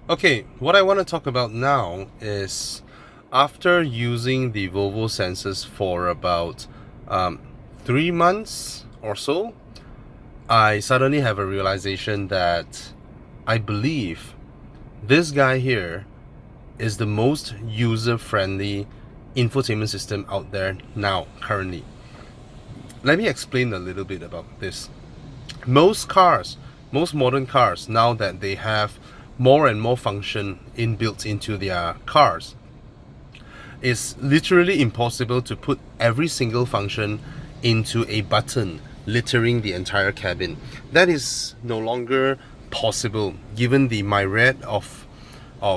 Okay, what I want to talk about now is after using the Volvo Sensus for about 3 months or so, I suddenly have a realization that I believe this guy here is the most user-friendly infotainment system out there now, currently. Let me explain a little bit about this. Most cars, most modern cars, now that they have more and more function inbuilt into their cars, it's literally impossible to put every single function into a button littering the entire cabin. That is no longer possible given the myriad of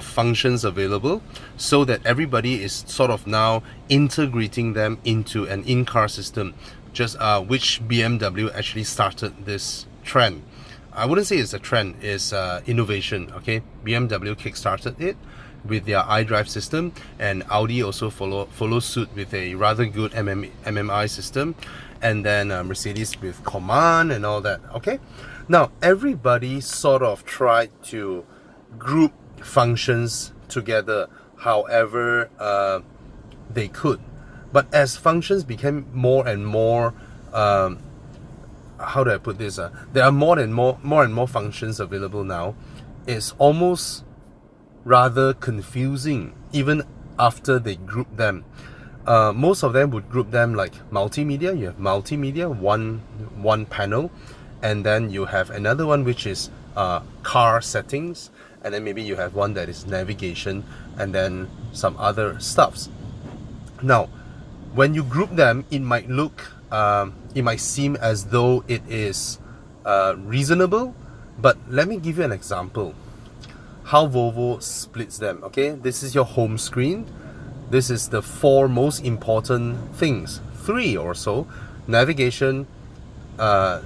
functions available, so that everybody is sort of now integrating them into an in-car system, just which BMW actually started this trend. I wouldn't say it's a trend, it's innovation. Okay, BMW kickstarted it with their iDrive system, and Audi also follow suit with a rather good MMI system, and then Mercedes with Command and all that. Okay, now everybody sort of tried to group functions together however they could, but as functions became more and more how do I put this? There are more and more functions available now. It's almost rather confusing even after they group them. Most of them would group them like multimedia. You have multimedia, one panel, and then you have another one which is car settings, and then maybe you have one that is navigation, and then some other stuffs. Now, when you group them, it might seem as though it is reasonable, but let me give you an example how Volvo splits them. Okay, this is your home screen. This is the four most important things, three or so: navigation,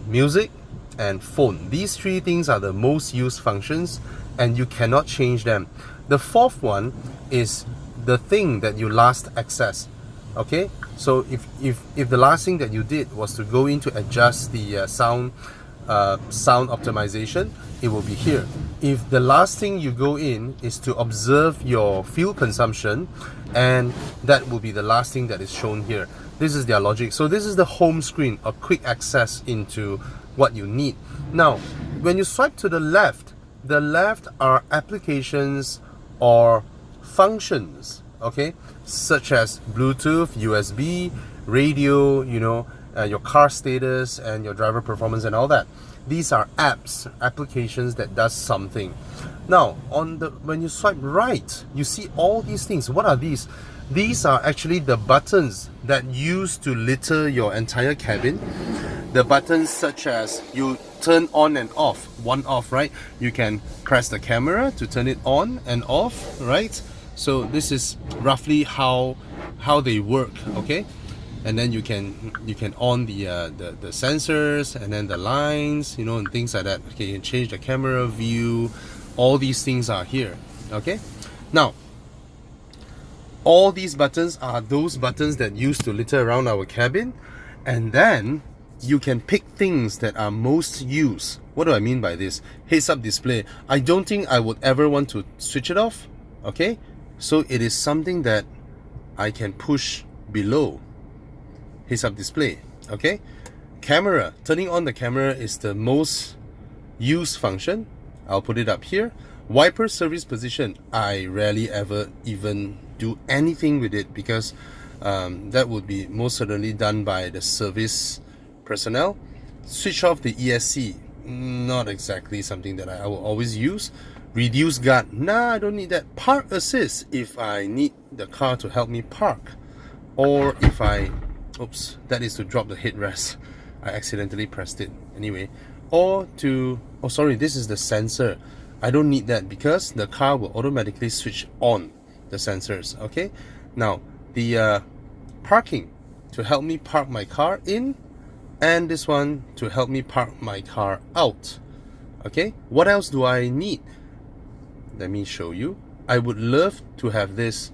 music, and phone. These three things are the most used functions, and you cannot change them. The fourth one is the thing that you last access. Okay, so if the last thing that you did was to go in to adjust the sound optimization, it will be here. If the last thing you go in is to observe your fuel consumption, and that will be the last thing that is shown here. This is their logic. So this is the home screen, a quick access into what you need. Now, when you swipe to the left are applications or functions, okay, such as Bluetooth, USB, radio, your car status and your driver performance and all that. These are applications that does something. Now, when you swipe right, you see all these things. What are these? These are actually the buttons that used to litter your entire cabin. The buttons such as you turn on and off, one off, right? You can press the camera to turn it on and off, right? So this is roughly how they work, okay? And then you can on the sensors and then the lines, and things like that. Okay, you can change the camera view. All these things are here, okay? Now, all these buttons are those buttons that used to litter around our cabin, and then you can pick things that are most used. What do I mean by this? Heads-up display. I don't think I would ever want to switch it off, okay? So it is something that I can push below. Heads-up display, okay? Camera. Turning on the camera is the most used function. I'll put it up here. Wiper service position. I rarely ever even do anything with it because that would be most certainly done by the service personnel. Switch off the ESC. Not exactly something that I will always use. Reduce guard. Nah, I don't need that. Park assist if I need the car to help me park, or if oops, that is to drop the headrest. I accidentally pressed it anyway. Or sorry, this is the sensor. I don't need that because the car will automatically switch on the sensors. Okay, now the parking, to help me park my car in, and this one to help me park my car out. Okay, what else do I need? Let me show you. I would love to have this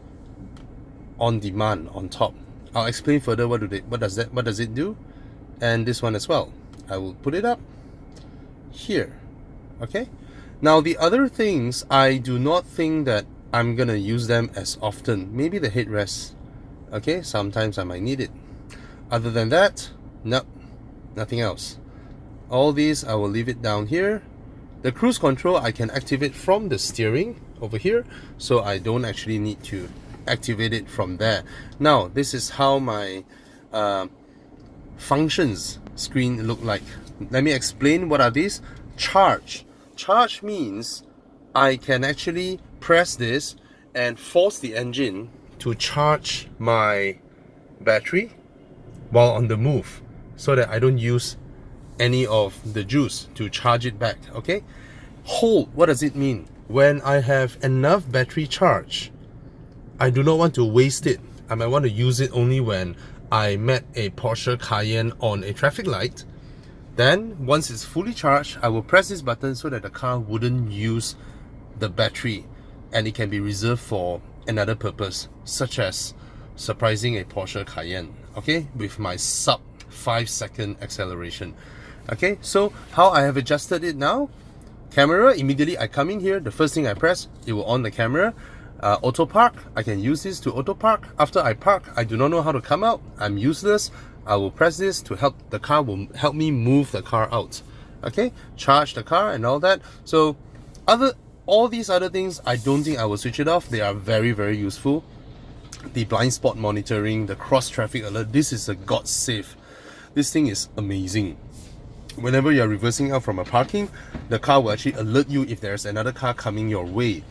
on demand on top. I'll explain further what does it do, and this one as well. I will put it up here. Okay, Now the other things, I do not think that I'm gonna use them as often. Maybe the headrest. Okay, sometimes I might need it. Other than that, nope, nothing else. All these I will leave it down here. The cruise control I can activate from the steering over here, so I don't actually need to activate it from there. Now this is how my functions screen look like. Let me explain what are these. Charge means I can actually press this and force the engine to charge my battery while on the move, so that I don't use any of the juice to charge it back. Okay. Hold, what does it mean? When I have enough battery charge, I do not want to waste it. I might want to use it only when I met a Porsche Cayenne on a traffic light. Then once it's fully charged, I will press this button so that the car wouldn't use the battery and it can be reserved for another purpose, such as surprising a Porsche Cayenne, okay, with my sub 5-second acceleration. Okay, so how I have adjusted it now: camera, immediately I come in here, the first thing I press, it will on the camera. Auto park, I can use this to auto park. After I park, I do not know how to come out, I'm useless, I will press this to help the car, will help me move the car out. Okay, charge the car and all that. So all these other things, I don't think I will switch it off. They are very, very useful. The blind spot monitoring, the cross traffic alert, this is a god save. This thing is amazing. Whenever you're reversing out from a parking, the car will actually alert you if there's another car coming your way.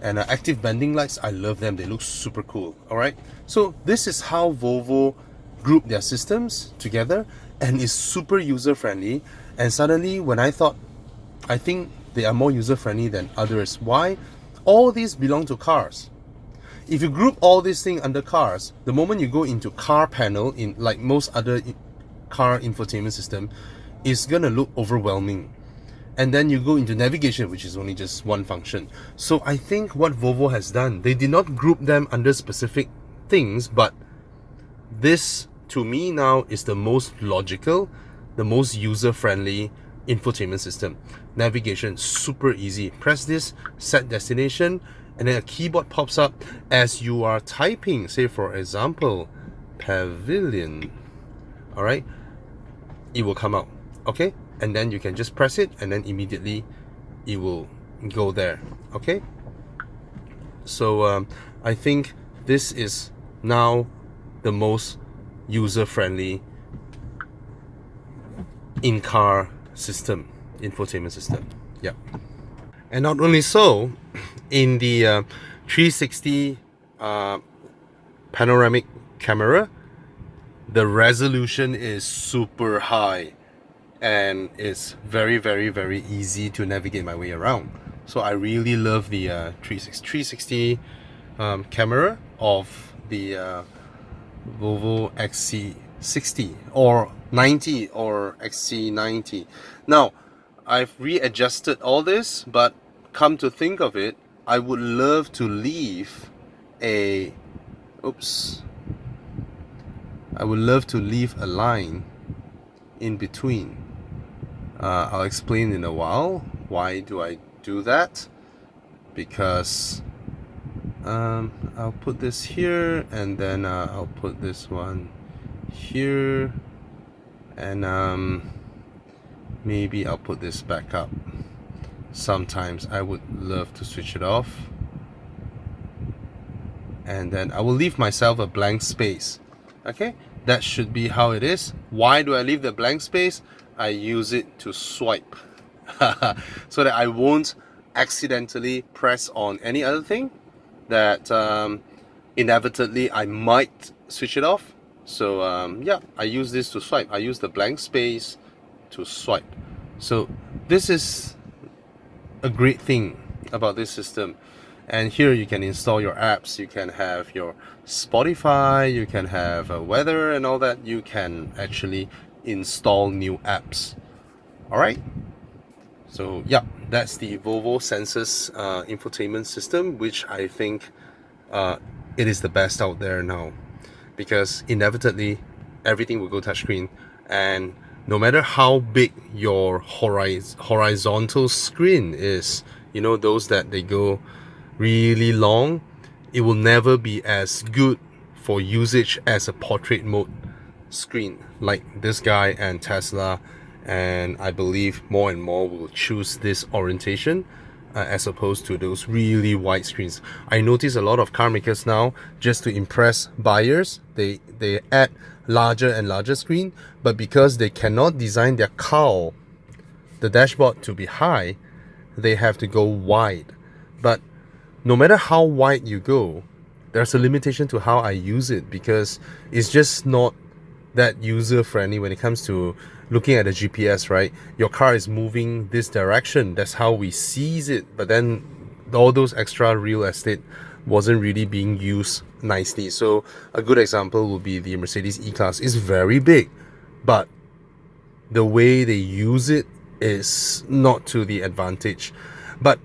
And active bending lights, I love them, they look super cool. Alright, so this is how Volvo group their systems together and is super user friendly. And suddenly when I think they are more user friendly than others. Why? All these belong to cars. If you group all these things under cars, the moment you go into car panel, in like most other car infotainment system, it's gonna look overwhelming. And then you go into navigation, which is only just one function. So I think what Volvo has done, they did not group them under specific things, but this to me now is the most logical, the most user-friendly infotainment system. Navigation, super easy. Press this, set destination, and then a keyboard pops up as you are typing. Say for example, pavilion. Alright, it will come out. Okay, and then you can just press it and then immediately it will go there. Okay, so I think this is now the most user-friendly in-car system, infotainment system. Yeah. And not only so, in the 360 panoramic camera, the resolution is super high and it's very, very, very easy to navigate my way around. So I really love the 360 camera of the Volvo XC60 or 90 or XC90. Now, I've readjusted all this, but come to think of it, I would love to leave a line in between. I'll explain in a while. Why do I do that? Because I'll put this here, and then I'll put this one here, and maybe I'll put this back up. Sometimes I would love to switch it off, and then I will leave myself a blank space. Okay, that should be how it is. Why do I leave the blank space? I use it to swipe so that I won't accidentally press on any other thing that inevitably I might switch it off. So yeah, I use this to swipe. I use the blank space to swipe. So this is a great thing about this system. And here you can install your apps, you can have your Spotify, you can have weather and all that. You can actually install new apps. Alright, so yeah, that's the Volvo Sensus infotainment system, which I think it is the best out there now, because inevitably everything will go touchscreen, and no matter how big your horizontal screen is, you know, those that they go really long, it will never be as good for usage as a portrait mode screen like this guy and Tesla, and I believe more and more will choose this orientation as opposed to those really wide screens. I notice a lot of car makers now, just to impress buyers, they add larger and larger screen, but because they cannot design their cowl, the dashboard, to be high, they have to go wide. But no matter how wide you go, there's a limitation to how I use it, because it's just not that user friendly when it comes to looking at the GPS, right? Your car is moving this direction, that's how we sees it, but then all those extra real estate wasn't really being used nicely. So a good example would be the Mercedes E-Class. It's very big, but the way they use it is not to the advantage. But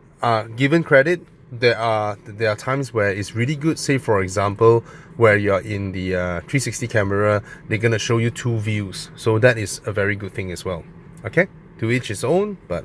given credit, there are times where it's really good. Say for example, where you're in the 360 camera, they're gonna show you two views, so that is a very good thing as well. Okay, to each his own, but